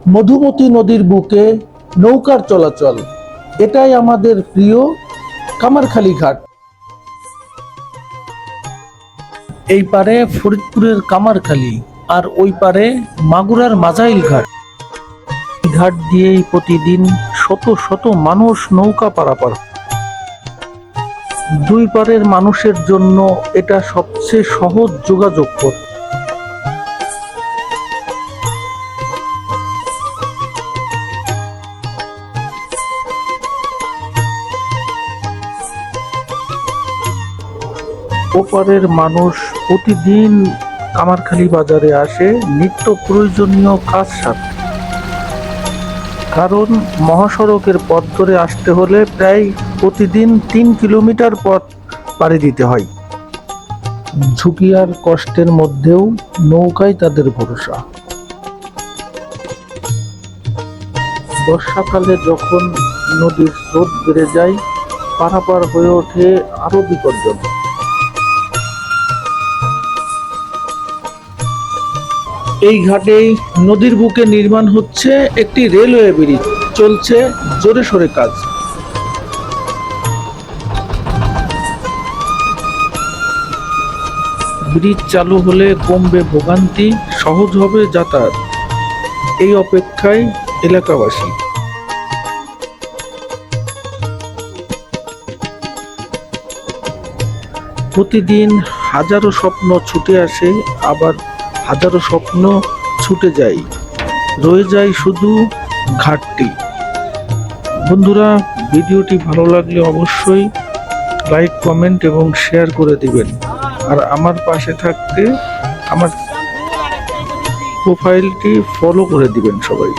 মধুমতি নদীর বুকে নৌকার চলাচল, এটাই আমাদের প্রিয় কামারখালী ঘাট। এই পারে ফরিদপুরের কামারখালী আর ওই পারে মাগুরার মাজাইল ঘাট। ঘাট দিয়েই প্রতিদিন শত শত মানুষ নৌকা পারাপার। দুই পারের মানুষের জন্য এটা সবচেয়ে সহজ যোগাযোগ পথ। ওপারের মানুষ প্রতিদিন কামারখালী বাজারে আসে নিত্য প্রয়োজনীয় কাজ সারতে। কারণ মহাসড়কের পথ ধরে আসতে হলে প্রায় প্রতিদিন 3 কিলোমিটার পথ পাড়ি দিতে হয়। ঝুঁকি আর কষ্টের মধ্যেও নৌকাই তাদের ভরসা। বর্ষাকালে যখন নদীর স্রোত বেড়ে যায়, পারাপার হয়ে ওঠে আরো বিপজ্জনক। এই ঘাটেই নদীর বুকে নির্মাণ হচ্ছে একটি রেলওয়ে ব্রিজ, চলছে জোরে সোরে কাজ। ব্রিজ চালু হলে কমবে ভোগান্তি, সহজ হবে যাতায়াত, এই অপেক্ষায় এলাকাবাসী। প্রতিদিন হাজারো স্বপ্ন ছুটে আসে, আবার হাজারো স্বপ্ন ছুটে যায়, রয়ে যায় শুধু ঘাটটি। বন্ধুরা, ভিডিওটি ভালো লাগলে অবশ্যই লাইক, কমেন্ট এবং শেয়ার করে দিবেন। আর আমার পাশে থাকতে আমার প্রোফাইলটি ফলো করে দিবেন সবাই।